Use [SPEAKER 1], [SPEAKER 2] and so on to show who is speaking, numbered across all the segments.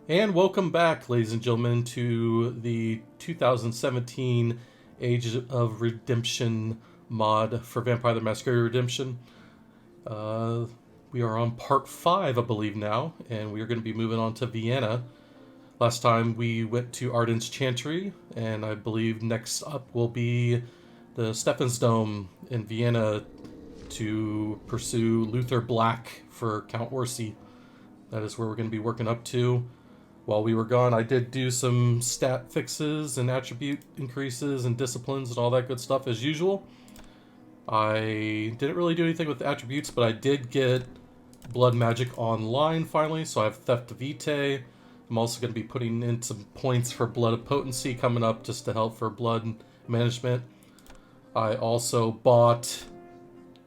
[SPEAKER 1] And welcome back, ladies and gentlemen, to the 2017 Age of Redemption mod for Vampire the Masquerade Redemption. Uh, we are on part 5, I believe, now, and we are going to be moving on to Vienna. Last time we went to Arden's Chantry, and I believe next up will be the Stephensdom in Vienna to pursue Luther Black for Count Orsi. That is where we're going to be working up to. While we were gone, I did do some stat fixes and attribute increases and disciplines and all that good stuff as usual. I didn't really do anything with the attributes, but I did get Blood Magic online finally, so I have Theft Vitae. I'm also going to be putting in some points for Blood of Potency coming up just to help for blood management. I also bought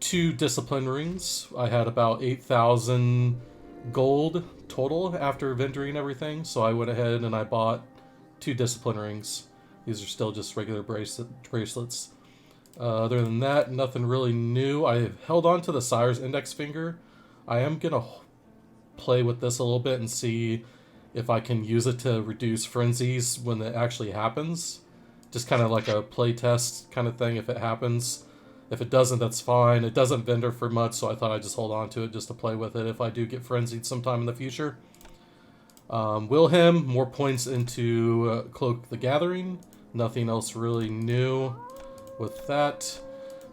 [SPEAKER 1] 2 Discipline Rings. I had about 8,000 gold total after vendoring everything, so I went ahead and I bought 2 Discipline Rings. These are still just regular bracelets. Other than that, nothing really new. I held on to the Sire's Index Finger. I am going to play with this a little bit and see if I can use it to reduce frenzies when it actually happens. Just kind of like a play test kind of thing if it happens. If it doesn't, that's fine. It doesn't vendor for much, so I thought I'd just hold on to it just to play with it if I do get frenzied sometime in the future. Wilhelm, more points into Cloak the Gathering. Nothing else really new with that.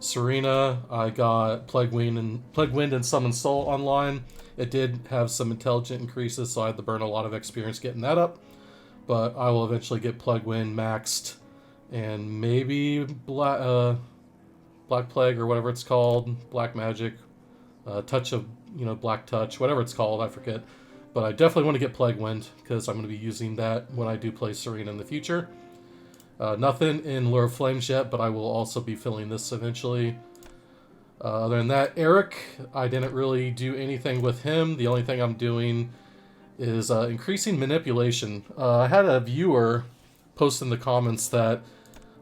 [SPEAKER 1] Serena, I got Plague Wind and Summon Soul online. It did have some intelligent increases, so I had to burn a lot of experience getting that up. But I will eventually get Plague Wind maxed, and maybe Black Plague or whatever it's called, Black Magic, Touch of, Black Touch, whatever it's called, I forget. But I definitely want to get Plague Wind because I'm going to be using that when I do play Serena in the future. Nothing in Lure of Flames yet, but I will also be filling this eventually. Other than that, Eric, I didn't really do anything with him. The only thing I'm doing is increasing manipulation. I had a viewer post in the comments that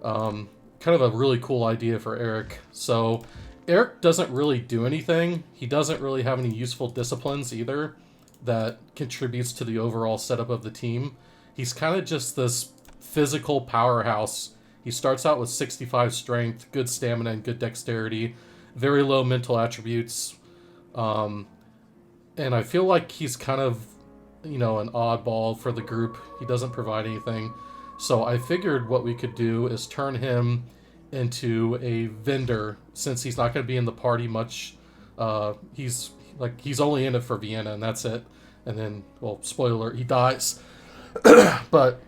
[SPEAKER 1] kind of a really cool idea for Eric. So Eric doesn't really do anything. He doesn't really have any useful disciplines either that contributes to the overall setup of the team. He's kind of just this physical powerhouse. He starts out with 65 strength, good stamina, and good dexterity, very low mental attributes. And I feel like he's kind of, an oddball for the group. He doesn't provide anything. So I figured what we could do is turn him into a vendor, since he's not going to be in the party much. He's only in it for Vienna, and that's it. And then, well, spoiler alert, he dies. But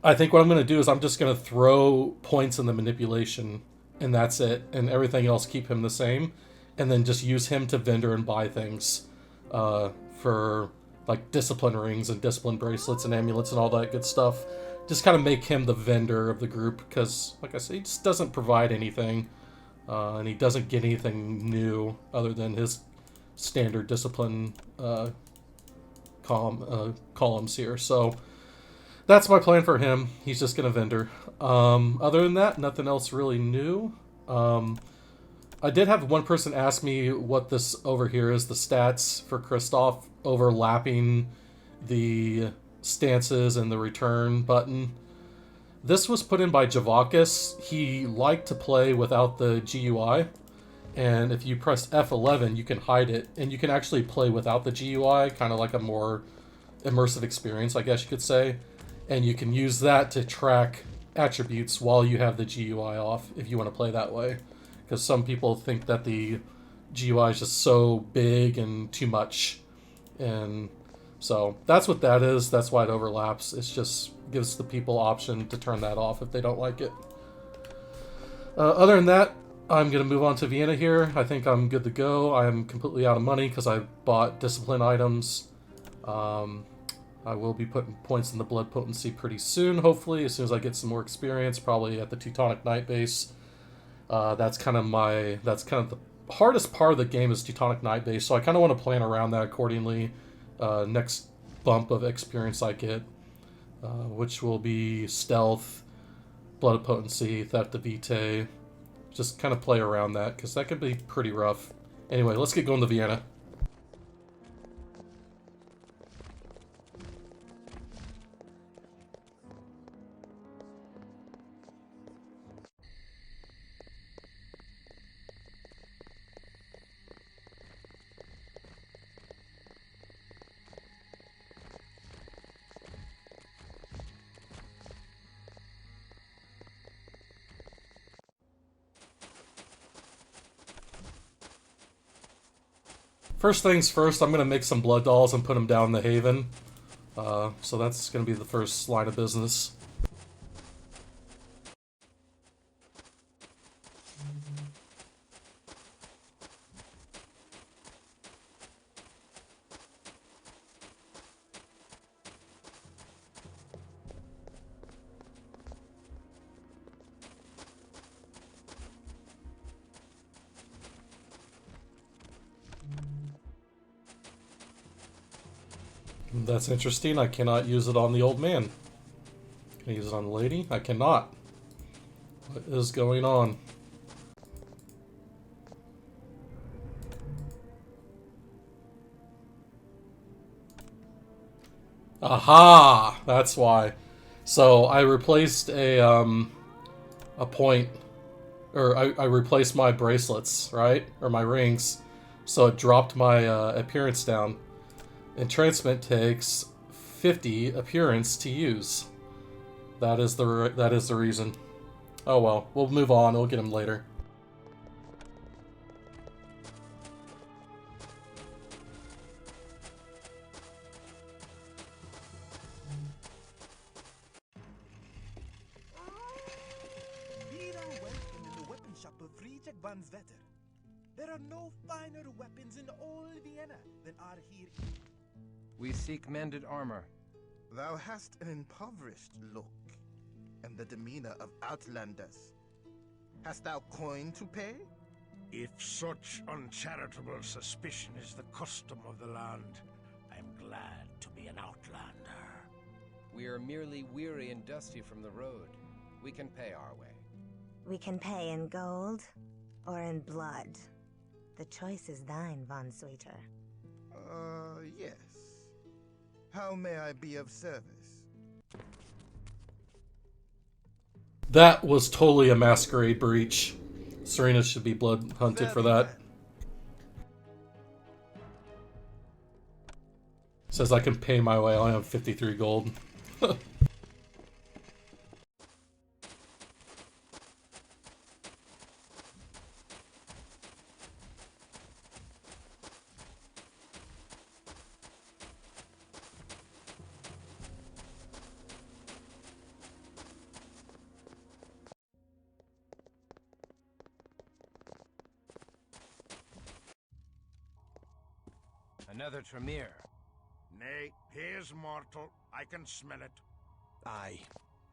[SPEAKER 1] I think what I'm going to do is I'm just going to throw points in the manipulation, and that's it. And everything else keep him the same. And then just use him to vendor and buy things for like discipline rings and discipline bracelets and amulets and all that good stuff. Just kind of make him the vendor of the group because, like I said, he just doesn't provide anything. And he doesn't get anything new other than his standard discipline columns here. So that's my plan for him. He's just going to vendor. Other than that, nothing else really new. I did have one person ask me what this over here is, the stats for Christof overlapping the stances and the return button. This was put in by Javakis. He liked to play without the GUI, and if you press F11 you can hide it, and you can actually play without the GUI, kind of like a more immersive experience, I guess you could say. And you can use that to track attributes while you have the GUI off if you want to play that way, because some people think that the GUI is just so big and too much. And so that's what that is. That's why it overlaps. It just gives the people option to turn that off if they don't like it. Other than that, I'm going to move on to Vienna here. I think I'm good to go. I am completely out of money because I bought discipline items. I will be putting points in the blood potency pretty soon, hopefully, as soon as I get some more experience, probably at the Teutonic Night base. That's kind of the hardest part of the game is Teutonic Night base, so I kind of want to plan around that accordingly. Next bump of experience I get, which will be stealth, blood of potency, theft of vitae. Just kind of play around that, because that can be pretty rough. Anyway, let's get going to Vienna. First things first, I'm going to make some blood dolls and put them down in the haven. So that's going to be the first line of business. That's interesting. I cannot use it on the old man. Can I use it on the lady? I cannot. What is going on? Aha! That's why. So I replaced a point, or I replaced my bracelets, right? Or my rings. So it dropped my appearance down. Entrancement takes 50 appearance to use. That is the reason. Oh well, we'll move on. We'll get him later.
[SPEAKER 2] There are no finer weapons in all Vienna than are here.
[SPEAKER 3] We seek mended armor.
[SPEAKER 2] Thou hast an impoverished look, and the demeanor of outlanders. Hast thou coin to pay?
[SPEAKER 4] If such uncharitable suspicion is the custom of the land, I am glad to be an outlander.
[SPEAKER 3] We are merely weary and dusty from the road. We can pay our way.
[SPEAKER 5] We can pay in gold or in blood. The choice is thine, Von Sweeter.
[SPEAKER 2] Yes. How may I be of service?
[SPEAKER 1] That was totally a masquerade breach. Serena should be blood hunted for that. Says I can pay my way. I only have 53 gold.
[SPEAKER 3] Another Tremere.
[SPEAKER 4] Nay, here's mortal. I can smell it.
[SPEAKER 6] Aye,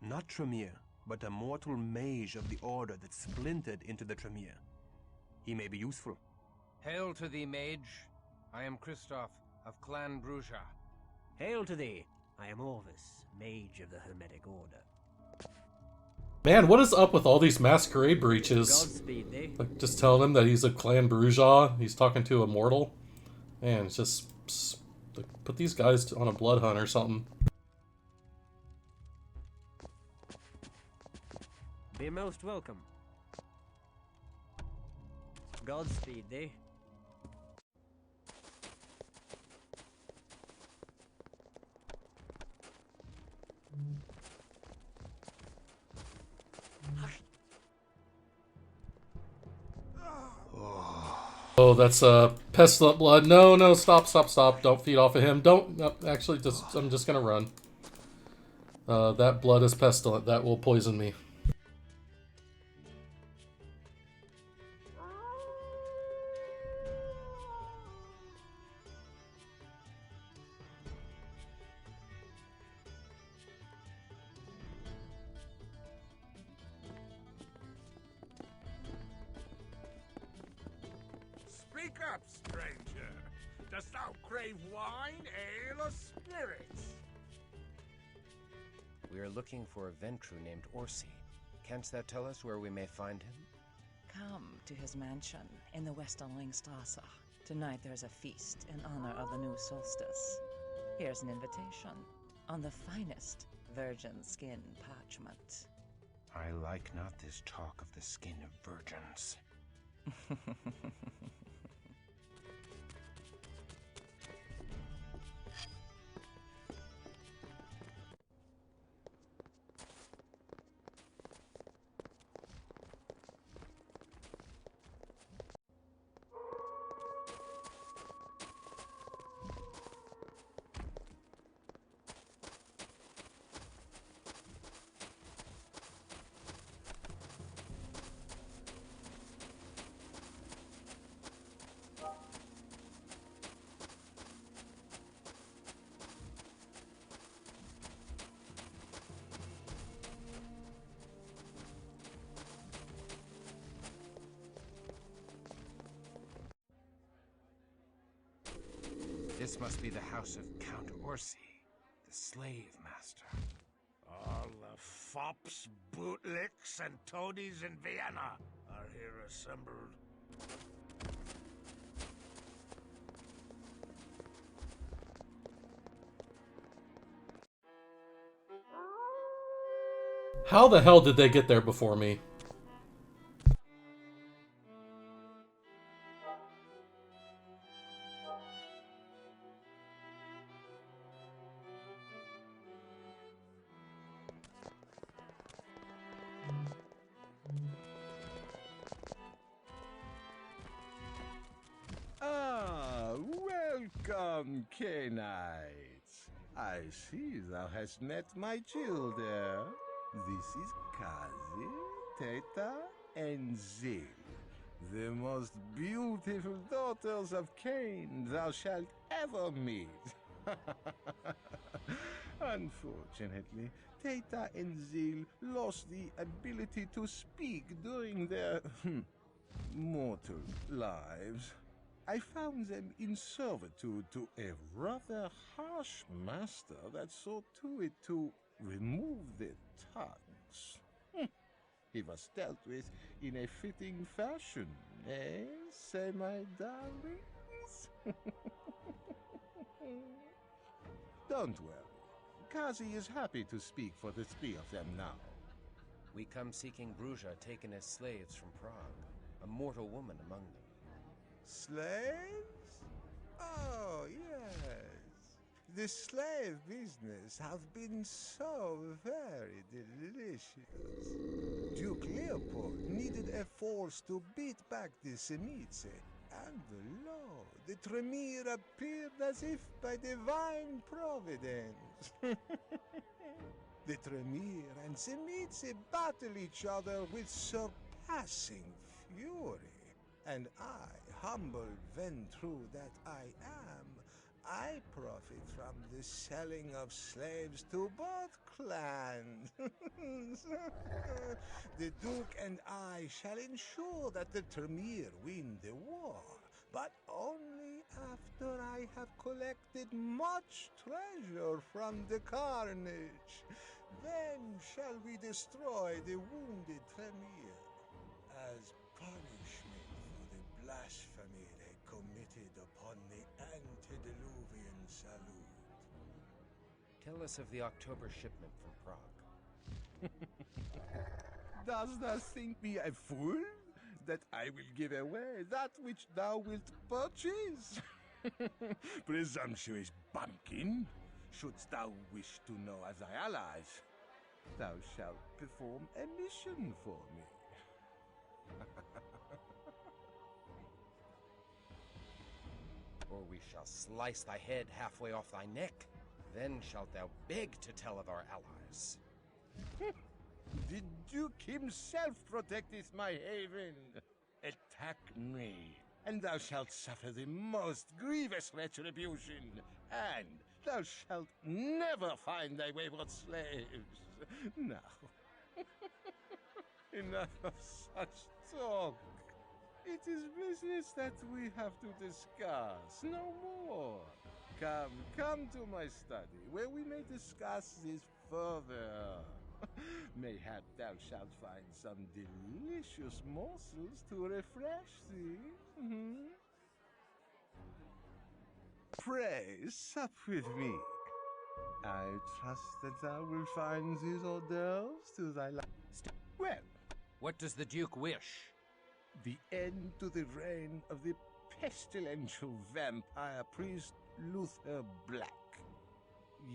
[SPEAKER 6] not Tremere, but a mortal mage of the order that splintered into the Tremere. He may be useful.
[SPEAKER 3] Hail to thee, mage. I am Christof of Clan Bruges.
[SPEAKER 7] Hail to thee. I am Orvis, mage of the Hermetic Order.
[SPEAKER 1] Man, what is up with all these masquerade breaches?
[SPEAKER 7] Godspeed thee.
[SPEAKER 1] Like, just telling him that he's a Clan Bruges. He's talking to a mortal. Man, it's just like, put these guys on a blood hunt or something.
[SPEAKER 7] Be most welcome. Godspeed thee.
[SPEAKER 1] Oh, that's pestilent blood. No, no, stop. Don't feed off of him. Don't. No, actually, I'm just gonna run. That blood is pestilent. That will poison me.
[SPEAKER 4] Speak up, stranger. Dost thou crave wine, ale, or spirits?
[SPEAKER 3] We are looking for a Ventru named Orsi. Canst thou tell us where we may find him?
[SPEAKER 8] Come to his mansion in the Westerlingstrasse. Tonight there's a feast in honor of the new solstice. Here's an invitation on the finest virgin skin parchment.
[SPEAKER 3] I like not this talk of the skin of virgins. This must be the house of Count Orsi, the slave master.
[SPEAKER 4] All the fops, bootlicks, and toadies in Vienna are here assembled.
[SPEAKER 1] How the hell did they get there before me?
[SPEAKER 9] Ah, welcome, Canaanites. I see thou hast met my children. This is Kazi, Teta, and Zil, the most beautiful daughters of Cain thou shalt ever meet. Unfortunately, Teta and Zil lost the ability to speak during their mortal lives. I found them in servitude to a rather harsh master that saw to it to remove their tongues. He was dealt with in a fitting fashion, eh, say my darlings? Don't worry. Kazi is happy to speak for the three of them now.
[SPEAKER 3] We come seeking Bruja taken as slaves from Prague, a mortal woman among them.
[SPEAKER 9] Slaves? Oh, yes. The slave business have been so very delicious. Duke Leopold needed a force to beat back the Semites, and lo, the Tremere appeared as if by divine providence. The Tremere and Semites battle each other with surpassing fury. And I, humble Ventru that I am, I profit from the selling of slaves to both clans. The Duke and I shall ensure that the Tremere win the war, but only after I have collected much treasure from the carnage. Then shall we destroy the wounded Tremere as punishment for the blasphemy they committed upon the antediluvian salute.
[SPEAKER 3] Tell us of the October shipment from Prague.
[SPEAKER 9] Dost thou think me a fool, that I will give away that which thou wilt purchase? Presumptuous bumpkin! Shouldst thou wish to know of thy allies, thou shalt perform a mission for me.
[SPEAKER 3] Or we shall slice thy head halfway off thy neck. Then shalt thou beg to tell of our allies.
[SPEAKER 9] The Duke himself protecteth my haven. Attack me, and thou shalt suffer the most grievous retribution, and thou shalt never find thy wayward slaves. Now, enough of such talk. It is business that we have to discuss, no more. Come to my study, where we may discuss this further. Mayhap thou shalt find some delicious morsels to refresh thee. Pray, sup with me. I trust that thou wilt find these hors d'oeuvres to thy liking. Well,
[SPEAKER 3] What does the Duke wish?
[SPEAKER 9] the end to the reign of the pestilential vampire priest Luther Black.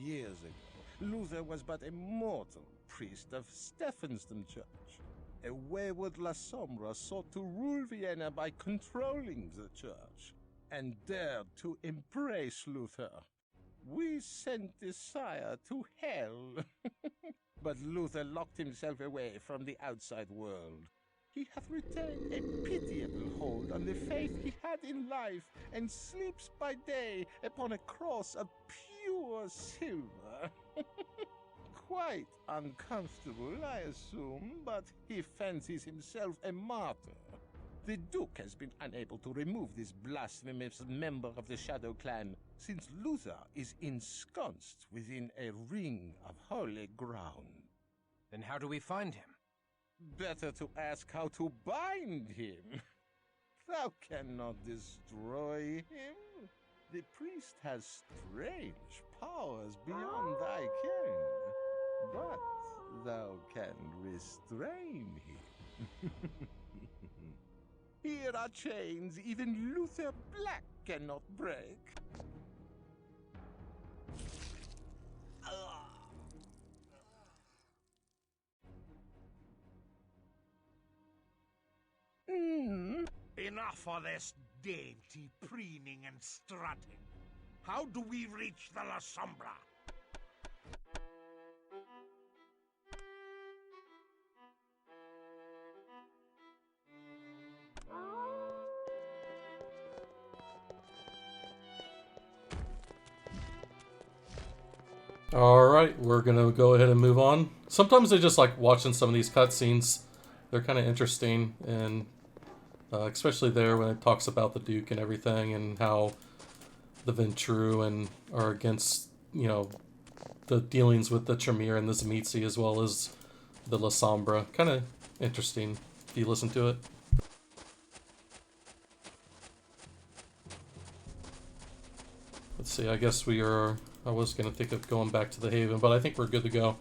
[SPEAKER 9] Years ago, Luther was but a mortal priest of Stephansdom Church. A wayward Lasombra sought to rule Vienna by controlling the church, and dared to embrace Luther. We sent the sire to hell. But Luther locked himself away from the outside world. He hath retained a pitiable hold on the faith he had in life, and sleeps by day upon a cross of pure silver. Quite uncomfortable, I assume, but he fancies himself a martyr. The Duke has been unable to remove this blasphemous member of the Shadow Clan since Luther is ensconced within a ring of holy ground.
[SPEAKER 3] Then how do we find him?
[SPEAKER 9] Better to ask how to bind him. Thou cannot destroy him. The priest has strange powers beyond thy ken, but thou can restrain him. Here are chains even Luther Black cannot break.
[SPEAKER 4] Enough of this dainty preening and strutting. How do we reach the Lasombra?
[SPEAKER 1] Alright, we're gonna go ahead and move on. Sometimes I just like watching some of these cutscenes. They're kind of interesting, and especially there when it talks about the Duke and everything, and how the Ventru and are against, you know, the dealings with the Tremere and the Tzimisce, as well as the Lasombra. Kind of interesting if you listen to it. Let's see, I guess we are... I was going to think of going back to the Haven, but I think we're good to go.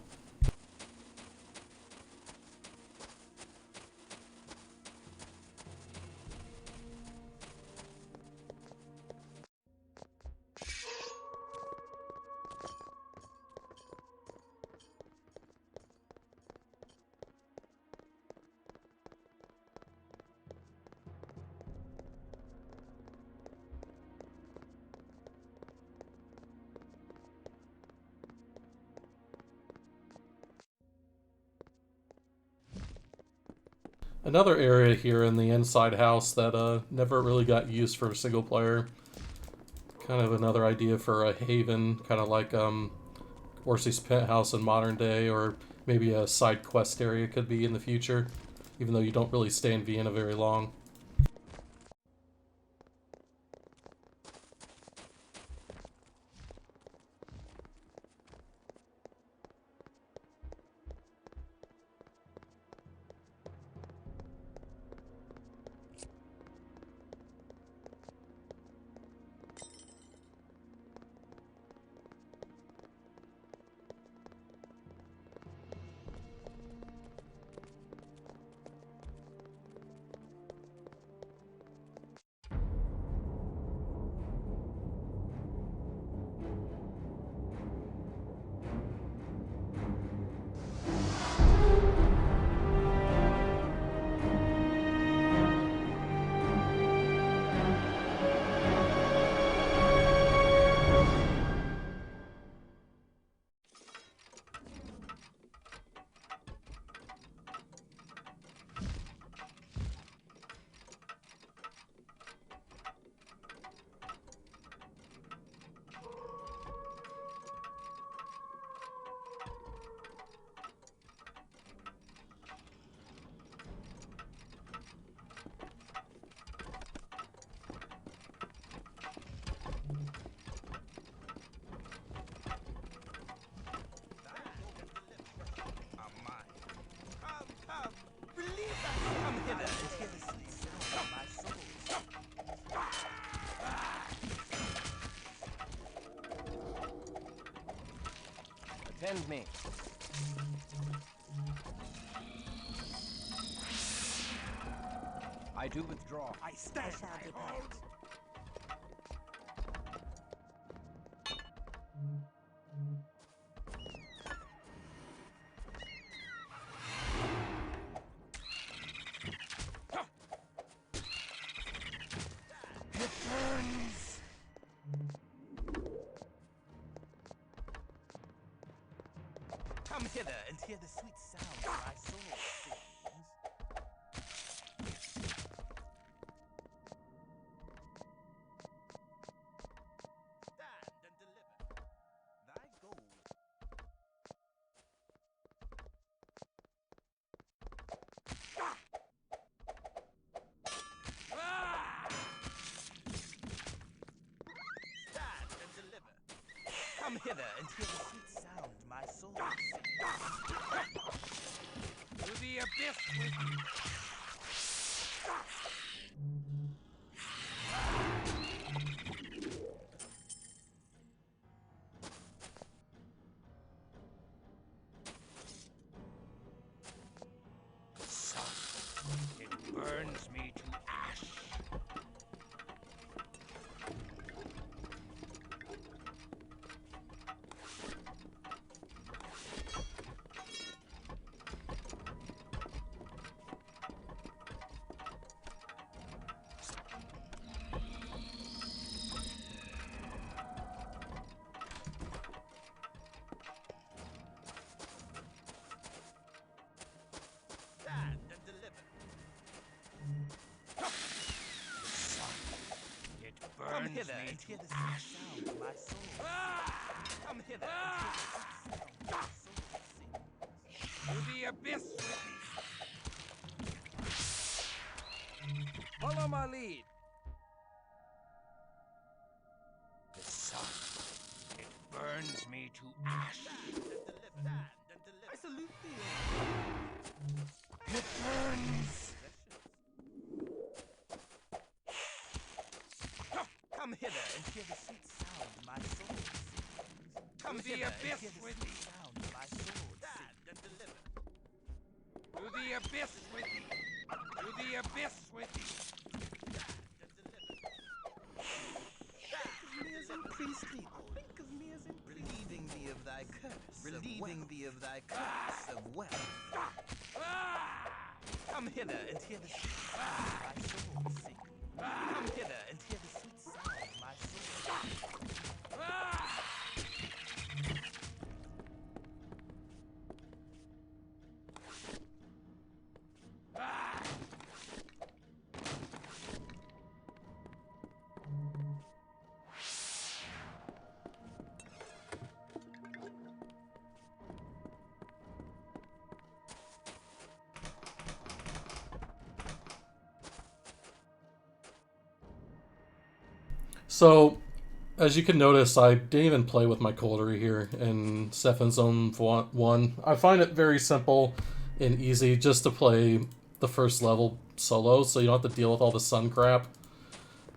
[SPEAKER 1] Another area here in the inside house that never really got used for a single player. Kind of another idea for a haven, kind of like Orsi's penthouse in modern day, or maybe a side quest area could be in the future, even though you don't really stay in Vienna very long.
[SPEAKER 3] Attend me. I do withdraw.
[SPEAKER 4] I stand.
[SPEAKER 5] I shall
[SPEAKER 4] I
[SPEAKER 5] depart.
[SPEAKER 4] hold.
[SPEAKER 3] It burns.
[SPEAKER 2] Come hither and hear the sweet sound of my soul. Stand and deliver thy gold. hither and hear the sweet sound my soul
[SPEAKER 3] To the abyss with me! It burns me to ash.
[SPEAKER 2] stand and deliver.
[SPEAKER 3] It
[SPEAKER 2] Come
[SPEAKER 3] burns
[SPEAKER 2] hither
[SPEAKER 3] me
[SPEAKER 2] and
[SPEAKER 3] to
[SPEAKER 2] hear the
[SPEAKER 3] ash.
[SPEAKER 2] sweet sound of my soul. Come hither and hear the sweet sound my soul sings.
[SPEAKER 3] To the abyss with me! Follow my lead. The sun, it burns me to ash.
[SPEAKER 2] I salute thee.
[SPEAKER 3] It burns.
[SPEAKER 2] Come hither and hear the sweet sound my soul sings. Come
[SPEAKER 3] To the
[SPEAKER 2] hither and
[SPEAKER 3] abyss
[SPEAKER 2] hear the
[SPEAKER 3] with
[SPEAKER 2] sweet
[SPEAKER 3] me.
[SPEAKER 2] sound my soul sings. And deliver.
[SPEAKER 3] To the abyss with me. To the abyss with me.
[SPEAKER 2] Me as in priestly oath. Think of me as in relieving thee of thy curse. Relieving thee of thy curse of wealth. Come hither and hear the sweet sound my soul sings. Come hither and hear the sweet sound my soul sings.
[SPEAKER 1] So, as you can notice, I didn't even play with my coterie here in Stephensdom of 1. I find it very simple and easy just to play the first level solo, so you don't have to deal with all the sun crap.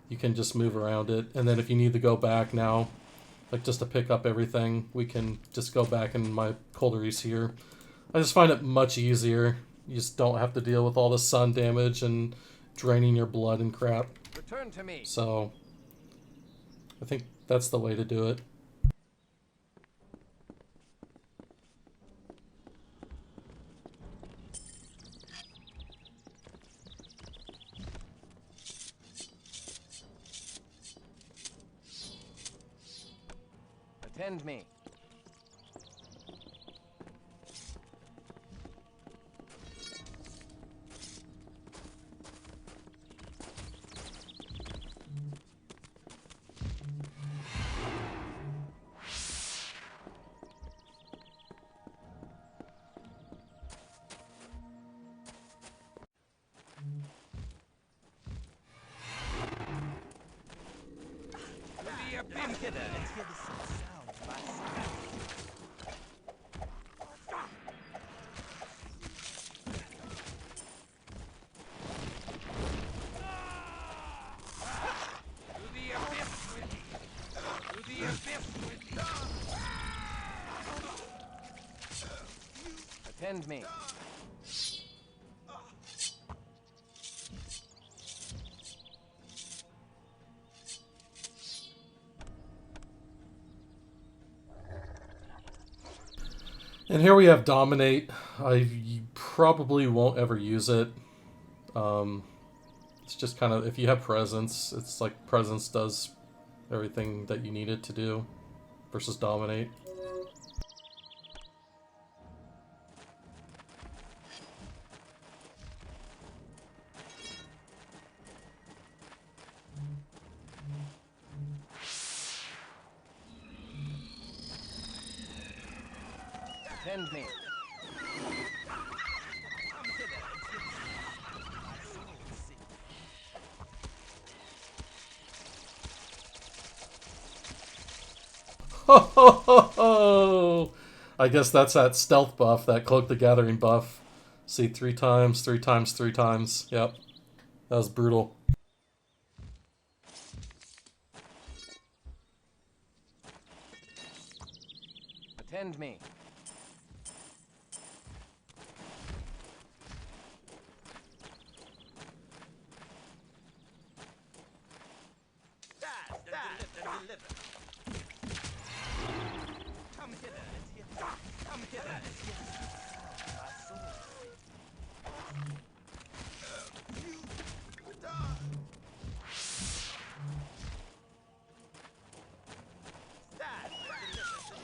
[SPEAKER 1] You can just move around it, and then if you need to go back now, like just to pick up everything, we can just go back in my coteries here. I just find it much easier. You just don't have to deal with all the sun damage and draining your blood and crap.
[SPEAKER 3] Return to me.
[SPEAKER 1] So I think that's the way to do it.
[SPEAKER 3] Attend me.
[SPEAKER 2] Come hither and hear the sweet sound my soul
[SPEAKER 3] To the abyss with me. To the abyss with me. Attend me.
[SPEAKER 1] And here we have Dominate. I probably won't ever use it. It's just kind of, if you have Presence, it's like Presence does everything that you need it to do versus Dominate.
[SPEAKER 3] Attend me.
[SPEAKER 1] Ho ho ho I guess that's that stealth buff, that Cloak the Gathering buff. See, 3 times, 3 times, 3 times. Yep. That was brutal.
[SPEAKER 3] Attend me.
[SPEAKER 2] Come hither and hit. Come hither and hit. You die. Stand and deliver.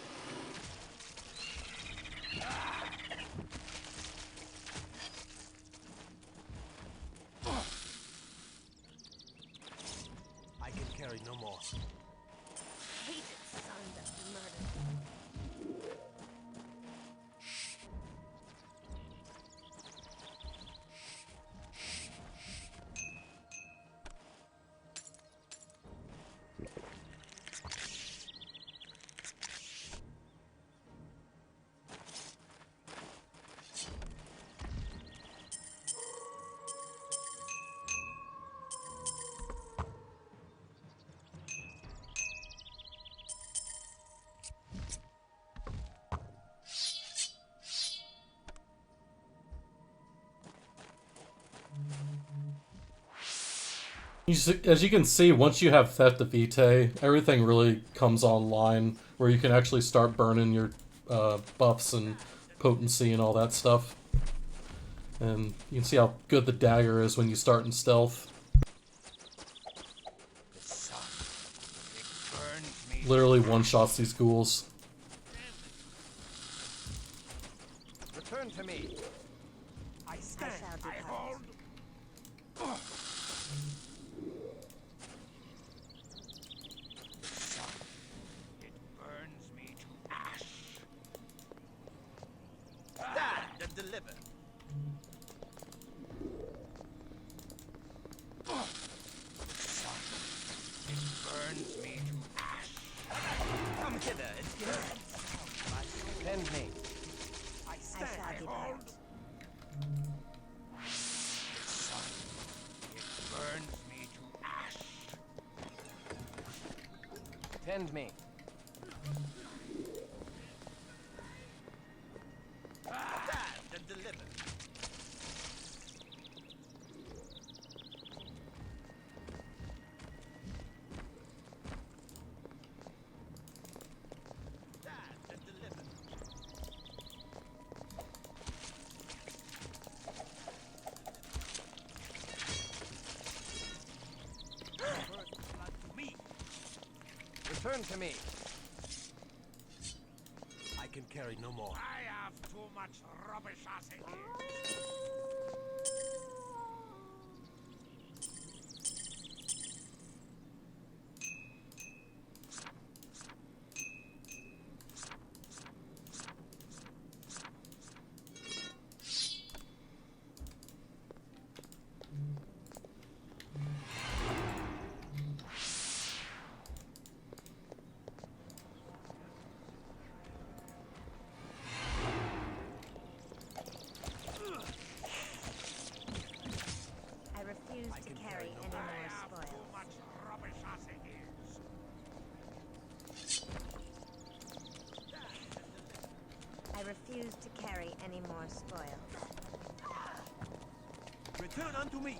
[SPEAKER 6] I can carry no more.
[SPEAKER 5] Hated son that murdered.
[SPEAKER 1] As you can see, once you have Theft of Vitae, everything really comes online, where you can actually start burning your buffs and potency and all that stuff. And you can see how good the dagger is when you start in stealth. Literally one-shots these ghouls.
[SPEAKER 3] Return to me.
[SPEAKER 5] I shall do that.
[SPEAKER 4] Burns me to ash.
[SPEAKER 2] Stand and deliver.
[SPEAKER 4] Burns me to ash.
[SPEAKER 2] Come hither and hit.
[SPEAKER 3] Attend me.
[SPEAKER 5] I shall do that.
[SPEAKER 4] Burns me to ash.
[SPEAKER 3] Attend me.
[SPEAKER 2] Stand and deliver. Stand and deliver.
[SPEAKER 3] Return to me.
[SPEAKER 6] I can carry no more.
[SPEAKER 4] I have too much rubbish as it is.
[SPEAKER 5] I refuse to carry any more spoil.
[SPEAKER 4] Too much rubbish as it is.
[SPEAKER 5] I refuse to carry any more spoil.
[SPEAKER 6] Return unto me.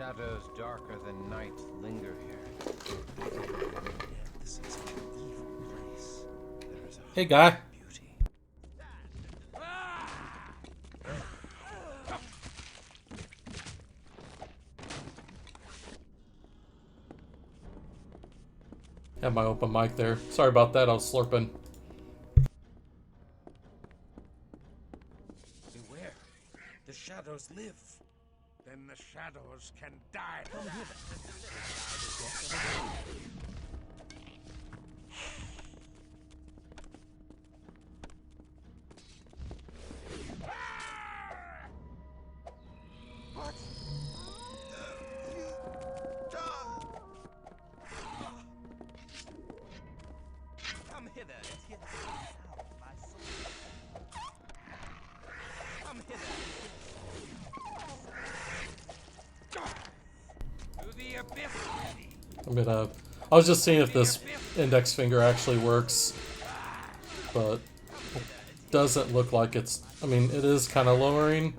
[SPEAKER 3] Shadows darker than night linger here. This is such an evil place. There is a
[SPEAKER 1] Hey, guy.
[SPEAKER 3] beauty.
[SPEAKER 1] Have my open mic there. Sorry about that, I was slurping.
[SPEAKER 3] Beware. The shadows live.
[SPEAKER 4] Then the shadows can die.
[SPEAKER 2] What? You done?
[SPEAKER 9] Come hither and hear the sound of my soul. Come hither.
[SPEAKER 3] To the abyss.
[SPEAKER 1] I was just seeing if this index finger actually works, but it doesn't look like it's, I mean, it is kind of lowering.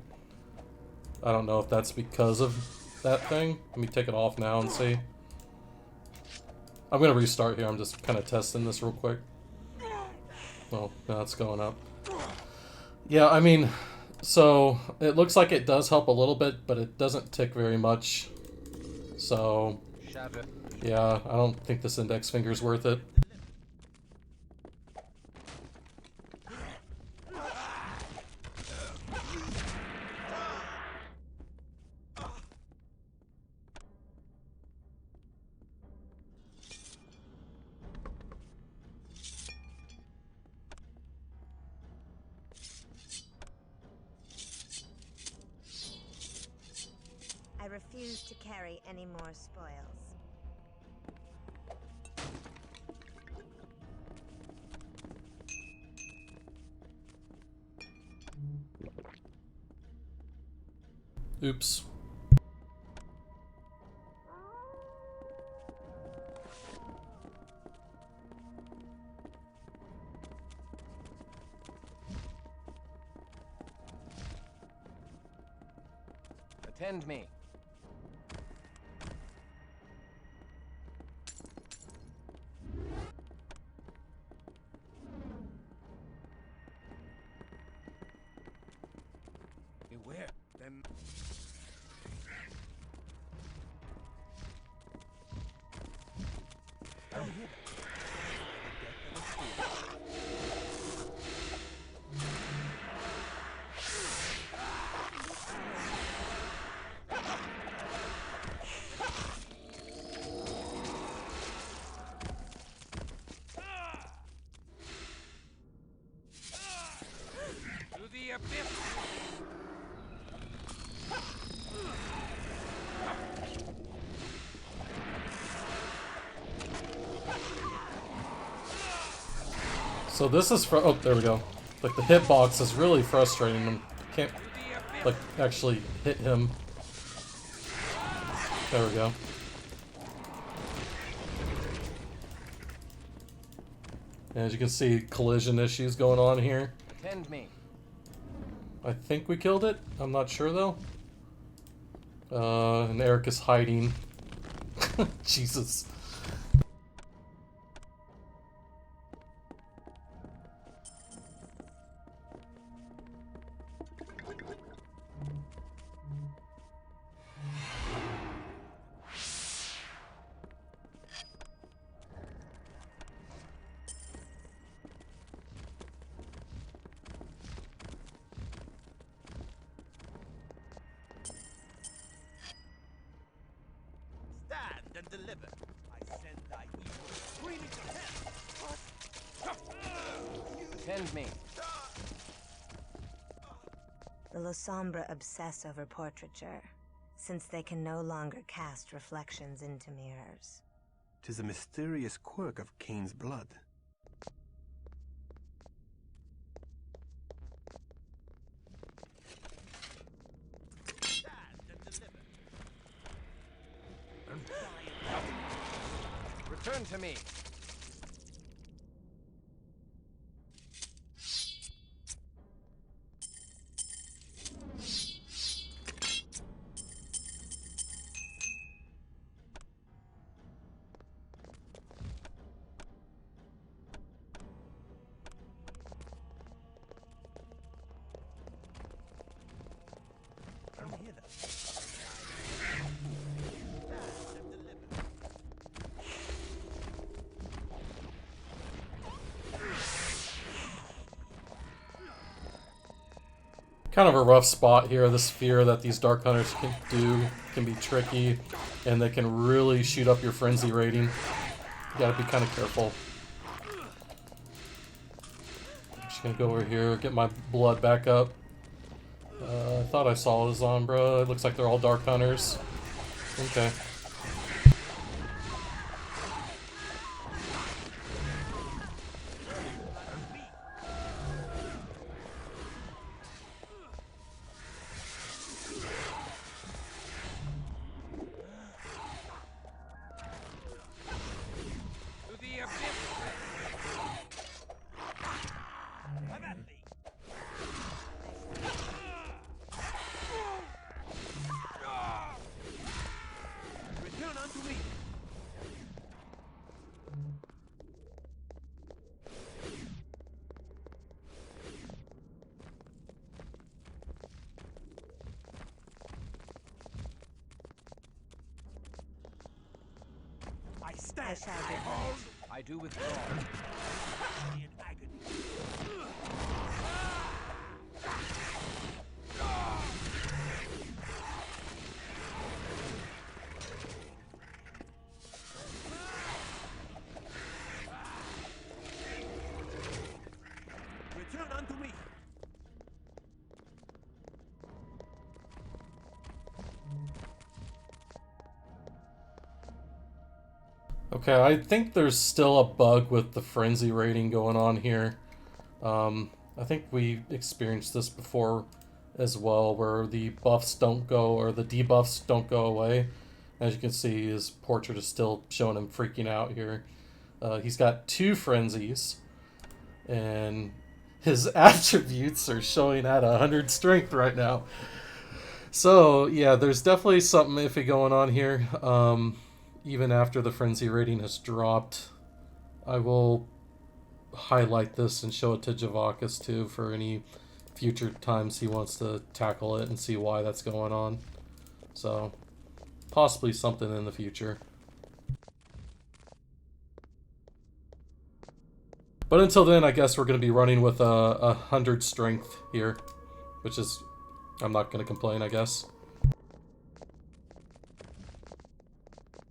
[SPEAKER 1] I don't know if that's because of that thing. Let me take it off now and see. I'm gonna restart here, I'm just kind of testing this real quick. Oh, now it's going up. Yeah, I mean, so it looks like it does help a little bit, but it doesn't tick very much. So,
[SPEAKER 3] Shadow.
[SPEAKER 1] yeah, I don't think this index finger's worth it.
[SPEAKER 5] I refuse to carry any more spoils.
[SPEAKER 1] Oops.
[SPEAKER 3] Attend me. Beware.
[SPEAKER 4] Then
[SPEAKER 3] To the abyss.
[SPEAKER 1] So this is oh, there we go. Like the hitbox is really frustrating. I can't like actually hit him. There we go. As you can see, collision issues going on here.
[SPEAKER 3] Attend me.
[SPEAKER 1] I think we killed it. I'm not sure though. And Eric is hiding. Jesus.
[SPEAKER 9] Stand and deliver. I send thy evil screaming to hell.
[SPEAKER 3] Attend me.
[SPEAKER 5] The Lasombra obsess over portraiture, since they can no longer cast reflections into mirrors.
[SPEAKER 6] 'Tis a mysterious quirk of Cain's blood.
[SPEAKER 9] Stand and deliver.
[SPEAKER 3] Return to me.
[SPEAKER 1] Kind of a rough spot here. The sphere that these Dark Hunters can do can be tricky, and they can really shoot up your frenzy rating. You gotta be kind of careful. I'm just gonna go over here, get my blood back up. I thought I saw Lasombra. It looks like they're all Dark Hunters. Okay.
[SPEAKER 5] I shall be
[SPEAKER 3] I do withdraw.
[SPEAKER 6] Return unto me.
[SPEAKER 1] Okay, I think there's still a bug with the frenzy rating going on here. I think we experienced this before as well, where the buffs don't go, or the debuffs don't go away. As you can see, his portrait is still showing him freaking out here. He's got 2 frenzies, and his attributes are showing at 100 strength right now. So, yeah, there's definitely something iffy going on here. Even after the frenzy rating has dropped, I will highlight this and show it to Javakis too for any future times he wants to tackle it and see why that's going on. So, possibly something in the future. But until then, I guess we're going to be running with 100 strength here, which is, I'm not going to complain, I guess.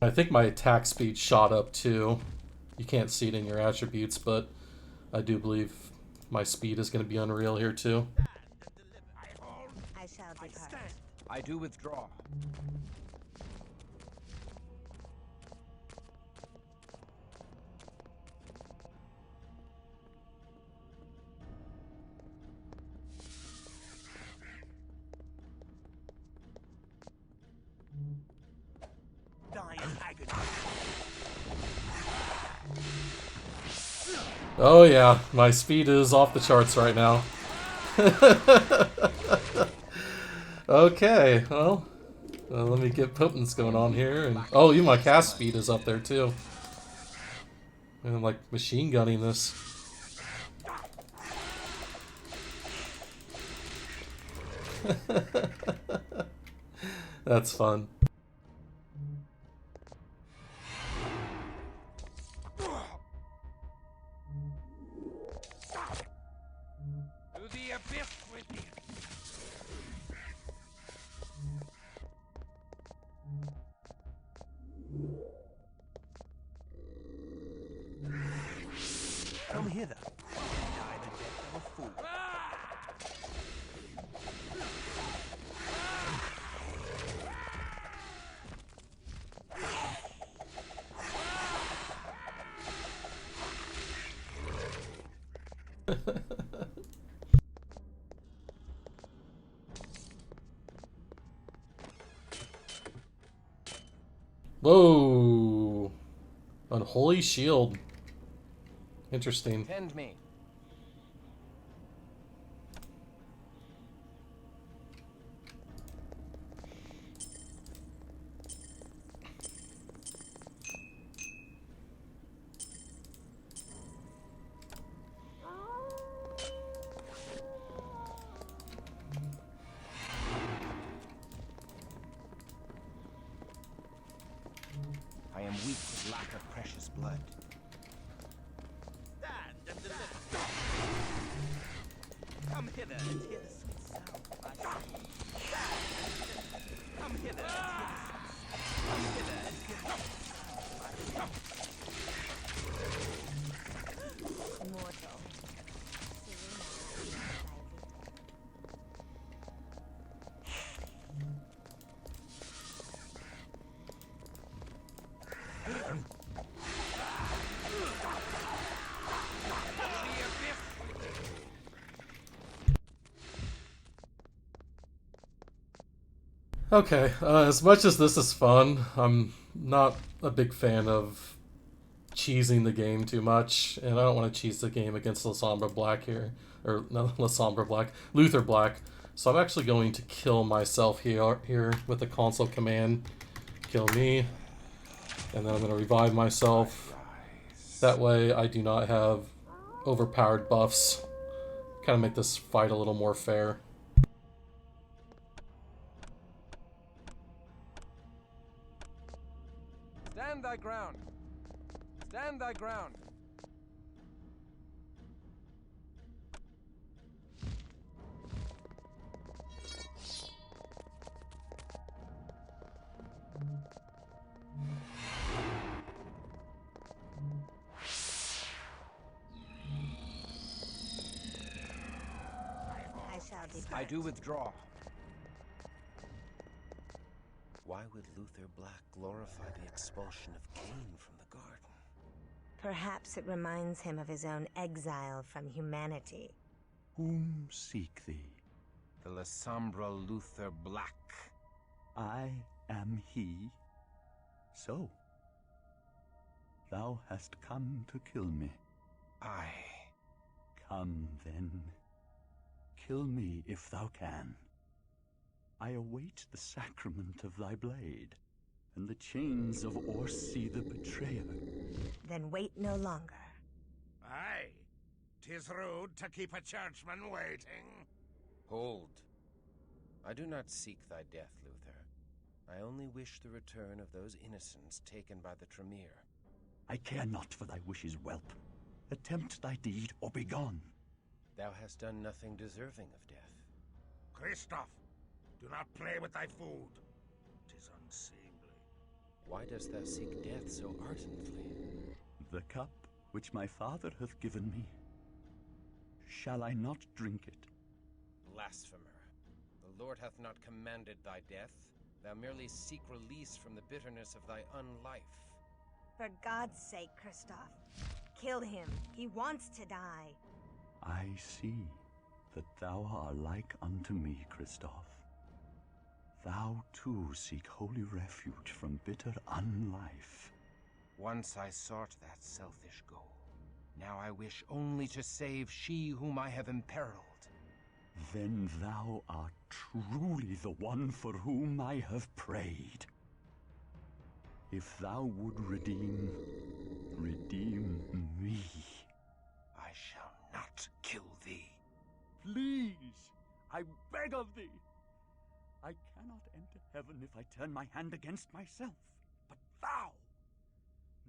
[SPEAKER 1] I think my attack speed shot up too. You can't see it in your attributes, but I do believe my speed is going to be unreal here too.
[SPEAKER 5] I shall depart.
[SPEAKER 3] I do withdraw.
[SPEAKER 1] Oh yeah, my speed is off the charts right now. Okay, well, let me get potence going on here. And oh, even my cast speed is up there too. And I'm like machine gunning this. That's fun.
[SPEAKER 6] Come hither. Die the death of a fool.
[SPEAKER 1] Whoa! Unholy shield. Interesting.
[SPEAKER 3] Tend me. I am weak with lack of precious blood.
[SPEAKER 2] Stand and deliver. Come hither and hear the sweet sound.
[SPEAKER 1] Okay, as much as this is fun, I'm not a big fan of cheesing the game too much, and I don't want to cheese the game against Lasombra Black here, or no, Lasombra Black, Luther Black. So I'm actually going to kill myself here with the console command, kill me, and then I'm going to revive myself. That way I do not have overpowered buffs. Kind of make this fight a little more fair.
[SPEAKER 3] Stand thy ground! Stand thy ground! I do withdraw. Why would Luther Black glorify the expulsion of Cain from the garden?
[SPEAKER 5] Perhaps it reminds him of his own exile from humanity.
[SPEAKER 10] Whom seek thee?
[SPEAKER 3] The Lasombra Luther Black.
[SPEAKER 10] I am he. So, thou hast come to kill me.
[SPEAKER 3] Aye.
[SPEAKER 10] Come then. Kill me if thou can. I await the sacrament of thy blade, and the chains of Orsi the betrayer.
[SPEAKER 5] Then wait no longer.
[SPEAKER 4] Aye. 'Tis rude to keep a churchman waiting.
[SPEAKER 3] Hold. I do not seek thy death, Luther. I only wish the return of those innocents taken by the Tremere.
[SPEAKER 10] I care not for thy wishes, whelp. Attempt thy deed, or be gone.
[SPEAKER 3] Thou hast done nothing deserving of death.
[SPEAKER 4] Christof, do not play with thy food. 'Tis unseemly.
[SPEAKER 3] Why dost thou seek death so ardently?
[SPEAKER 10] The cup which my father hath given me, shall I not drink it?
[SPEAKER 3] Blasphemer. The Lord hath not commanded thy death. Thou merely seek release from the bitterness of thy unlife.
[SPEAKER 5] For God's sake, Christof, kill him. He wants to die.
[SPEAKER 10] I see that thou art like unto me, Christof. Thou too seek holy refuge from bitter unlife.
[SPEAKER 3] Once I sought that selfish goal. Now I wish only to save she whom I have imperiled.
[SPEAKER 10] Then thou art truly the one for whom I have prayed. If thou would redeem me.
[SPEAKER 3] I shall not kill thee.
[SPEAKER 10] Please, I beg of thee. I cannot enter heaven if I turn my hand against myself. But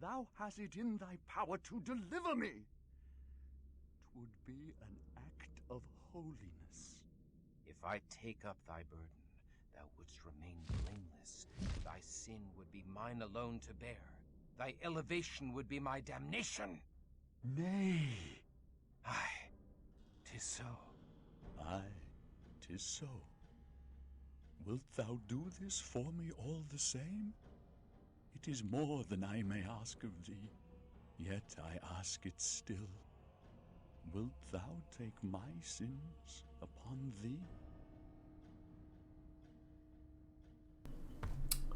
[SPEAKER 10] thou hast it in thy power to deliver me. 'Twould be an act of holiness.
[SPEAKER 3] If I take up thy burden, thou wouldst remain blameless. Thy sin would be mine alone to bear. Thy elevation would be my damnation.
[SPEAKER 10] Nay.
[SPEAKER 3] Aye, 'tis so.
[SPEAKER 10] Aye, 'tis so. Wilt thou do this for me all the same? It is more than I may ask of thee, yet I ask it still. Wilt thou take my sins upon thee?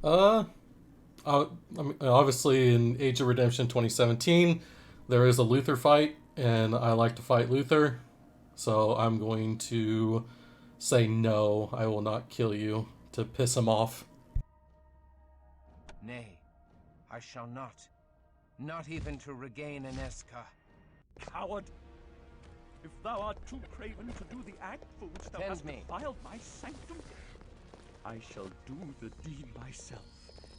[SPEAKER 1] I mean, obviously in Age of Redemption 2017, there is a Luther fight, and I like to fight Luther, so I'm going to say no, I will not kill you, to piss him off.
[SPEAKER 3] Nay, I shall not. Not even to regain an Eska.
[SPEAKER 10] Coward! If thou art too craven to do the act for which thou hast defiled my sanctum, I shall do the deed myself,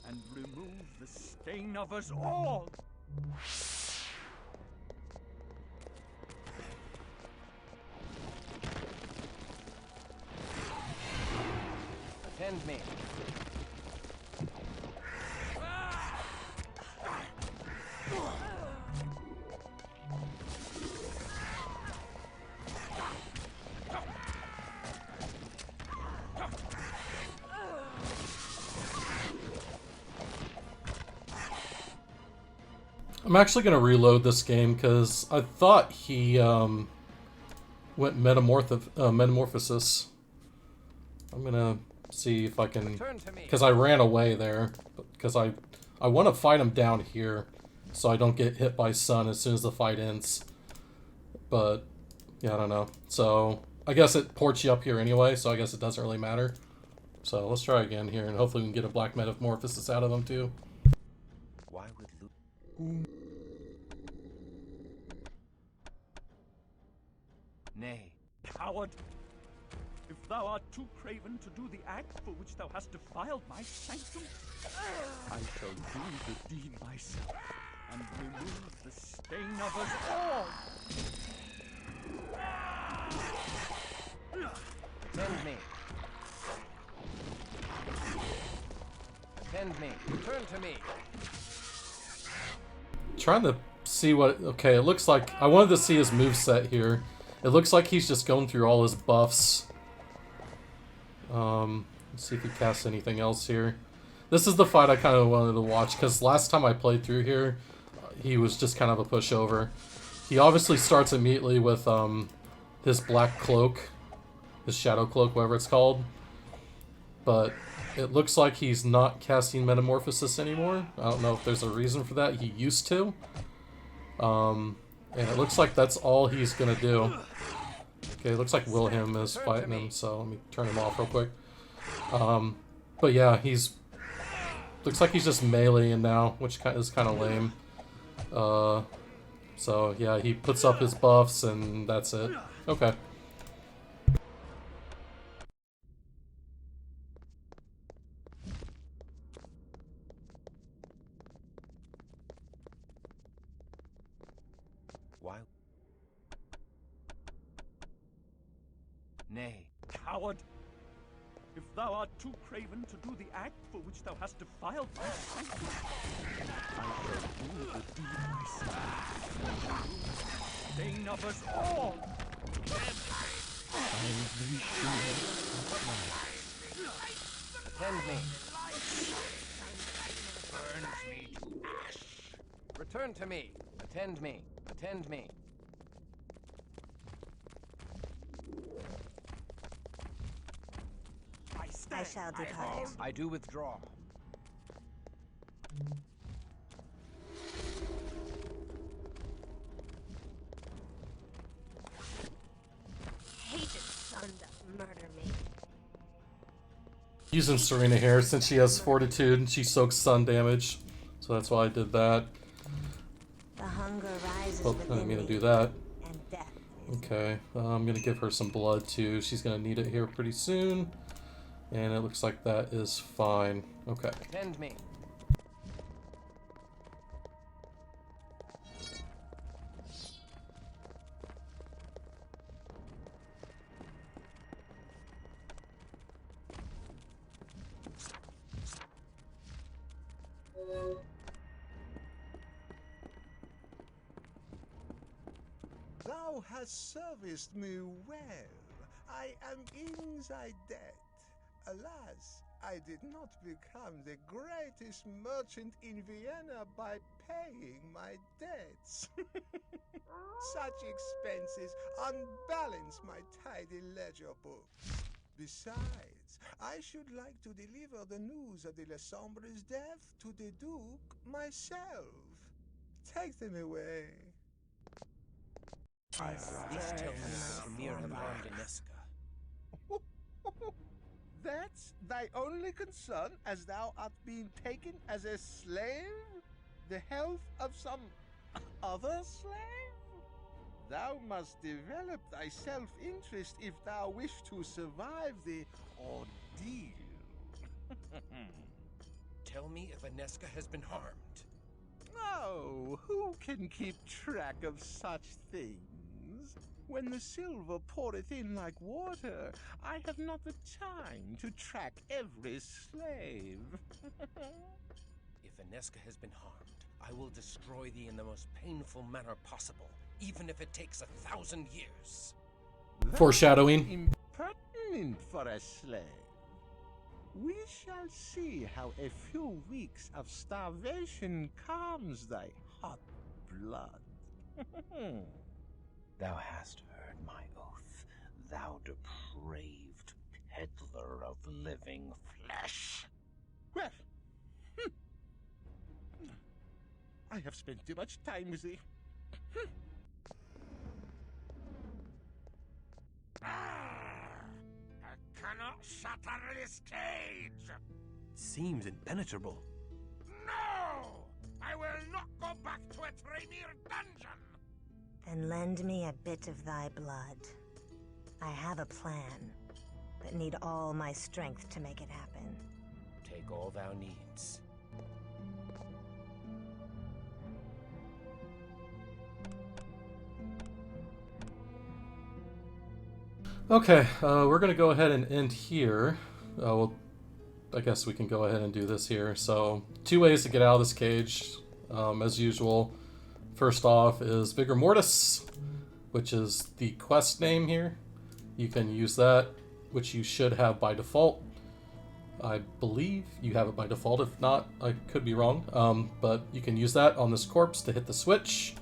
[SPEAKER 10] and remove the stain of us all!
[SPEAKER 3] Attend me.
[SPEAKER 1] I'm actually going to reload this game because I thought he went metamorphosis. I'm going to see if I can,
[SPEAKER 3] Return to me.
[SPEAKER 1] because I ran away there, because I want to fight him down here, so I don't get hit by sun as soon as the fight ends. But yeah, I don't know. So I guess it ports you up here anyway, so I guess it doesn't really matter. So let's try again here, and hopefully we can get a black metamorphosis out of him too.
[SPEAKER 3] Why would Lu... Nay.
[SPEAKER 10] Coward! If thou art too craven to do the act for which thou hast defiled my sanctum, I shall do the deed myself, and remove the stain of us all!
[SPEAKER 3] Attend me. Attend me. Return to me.
[SPEAKER 1] Trying to see what... Okay, it looks like... I wanted to see his moveset here. It looks like he's just going through all his buffs. Let's see if he casts anything else here. This is the fight I kind of wanted to watch, because last time I played through here, he was just kind of a pushover. He obviously starts immediately with his black cloak, his shadow cloak, whatever it's called. But it looks like he's not casting Metamorphosis anymore. I don't know if there's a reason for that. He used to. And it looks like that's all he's going to do. Okay, it looks like Wilhelm is fighting him, so let me turn him off real quick. But yeah, he's... Looks like he's just meleeing now, which is kind of lame. So yeah, he puts up his buffs and that's it. Okay.
[SPEAKER 3] Why? Nay.
[SPEAKER 10] Coward! If thou art too craven to do the act for which thou hast defiled my sanctum, I shall do the deed myself. Stain of us all!
[SPEAKER 3] Attend me. Burns me to ash. Return to me. Attend me. Attend me.
[SPEAKER 5] I shall depart.
[SPEAKER 3] I do withdraw.
[SPEAKER 5] Hated sun that murder me.
[SPEAKER 1] Using Serena here since she has Fortitude and she soaks sun damage. So that's why I did that.
[SPEAKER 5] The hunger rises
[SPEAKER 1] Oh, I
[SPEAKER 5] within
[SPEAKER 1] didn't mean to
[SPEAKER 5] me,
[SPEAKER 1] do that.
[SPEAKER 5] and death is
[SPEAKER 1] Okay, I'm gonna give her some blood too. She's gonna need it here pretty soon. And it looks like that is fine. Okay.
[SPEAKER 3] Attend me.
[SPEAKER 9] Thou hast serviced me well. I am in thy debt. Alas, I did not become the greatest merchant in Vienna by paying my debts. Such expenses unbalance my tidy ledger books. Besides, I should like to deliver the news of the Lasombra's death to the Duke myself. Take them away.
[SPEAKER 3] These tokens of Mir have harmed Ineska.
[SPEAKER 9] That's thy only concern, as thou art being taken as a slave? The health of some other slave? Thou must develop thy self-interest if thou wish to survive the ordeal.
[SPEAKER 3] Tell me if Ineska has been harmed.
[SPEAKER 9] Oh, who can keep track of such things? When the silver poureth in like water, I have not the time to track every slave.
[SPEAKER 3] If Ineska has been harmed, I will destroy thee in the most painful manner possible, even if it takes 1,000 years.
[SPEAKER 1] Foreshadowing.
[SPEAKER 9] Impertinent for a slave. We shall see how a few weeks of starvation calms thy hot blood.
[SPEAKER 3] Thou hast heard my oath, thou depraved peddler of living flesh.
[SPEAKER 9] Well, I have spent too much time with thee.
[SPEAKER 4] I cannot shatter this cage!
[SPEAKER 6] Seems impenetrable.
[SPEAKER 4] No! I will not go back to a Tremere dungeon!
[SPEAKER 5] Then lend me a bit of thy blood. I have a plan, but need all my strength to make it happen.
[SPEAKER 3] Take all thou needs.
[SPEAKER 1] Okay, we're going to go ahead and end here. Well, I guess we can go ahead and do this here. So, 2 ways to get out of this cage, as usual. First off is Vigor Mortis, which is the quest name here. You can use that, which you should have by default. I believe you have it by default. If not, I could be wrong. But you can use that on this corpse to hit the switch.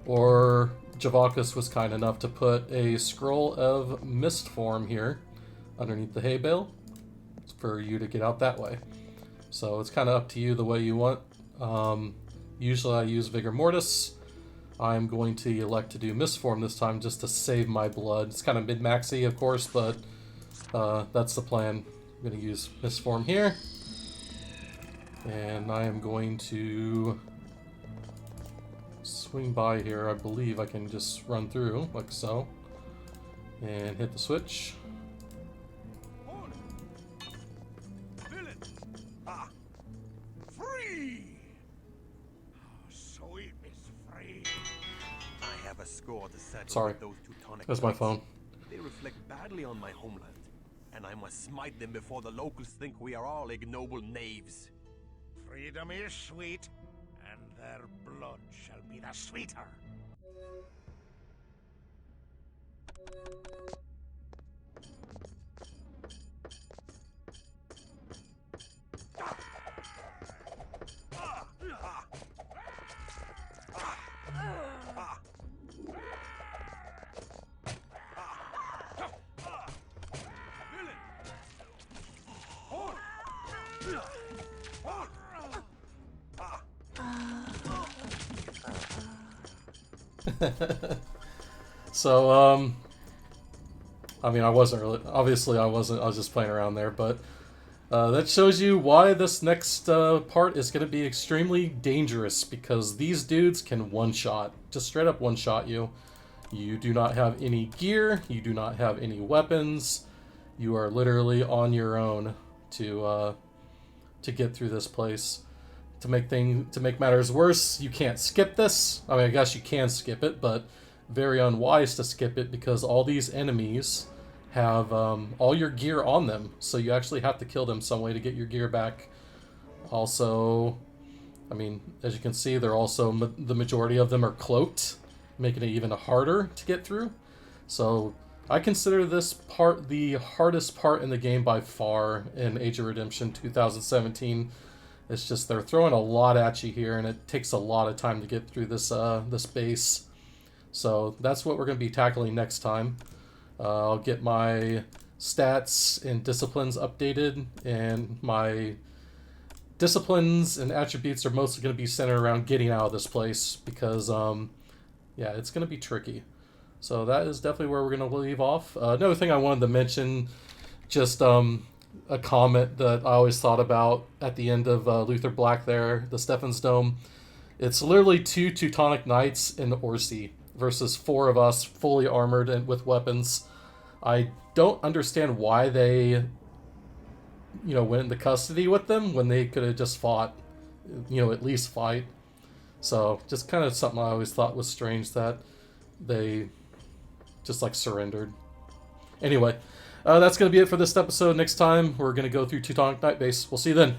[SPEAKER 1] Or Javakas was kind enough to put a scroll of mist form here underneath the hay bale for you to get out that way. So it's kind of up to you the way you want. Usually I use Vigor Mortis. I'm going to elect to do mist form this time just to save my blood. It's kind of mid-maxy, of course, but that's the plan. I'm going to use mist form here. And I am going to swing by here. I believe I can just run through like so and hit the switch.
[SPEAKER 4] Free! Sweet is free.
[SPEAKER 6] I have a score to settle
[SPEAKER 1] Sorry,
[SPEAKER 6] with those Teutonic
[SPEAKER 1] that's my
[SPEAKER 6] knights.
[SPEAKER 1] phone.
[SPEAKER 6] They reflect badly on my homeland, and I must smite them before the locals think we are all ignoble knaves.
[SPEAKER 4] Freedom is sweet, and their blood shall be the sweeter.
[SPEAKER 1] So, I mean, I wasn't really, obviously I wasn't, I was just playing around there, but that shows you why this next part is going to be extremely dangerous, because these dudes can one-shot, just straight up one-shot you. You do not have any gear, you do not have any weapons, you are literally on your own to get through this place. To make matters worse, you can't skip this. I mean, I guess you can skip it, but very unwise to skip it because all these enemies have all your gear on them, so you actually have to kill them some way to get your gear back. Also, I mean, as you can see, they're also the majority of them are cloaked, making it even harder to get through. So I consider this part the hardest part in the game by far in Age of Redemption 2017. It's just they're throwing a lot at you here, and it takes a lot of time to get through this this base. So that's what we're going to be tackling next time. I'll get my stats and disciplines updated, and my disciplines and attributes are mostly going to be centered around getting out of this place because, yeah, it's going to be tricky. So that is definitely where we're going to leave off. Another thing I wanted to mention, just a comment that I always thought about at the end of Luther Black there, the Stephensdom. It's literally 2 Teutonic Knights and Orsi versus 4 of us fully armored and with weapons. I don't understand why they, went into custody with them when they could have just fought, at least fight. So just kind of something I always thought was strange that they just surrendered. Anyway, that's going to be it for this episode. Next time, we're going to go through Teutonic Knight Base. We'll see you then.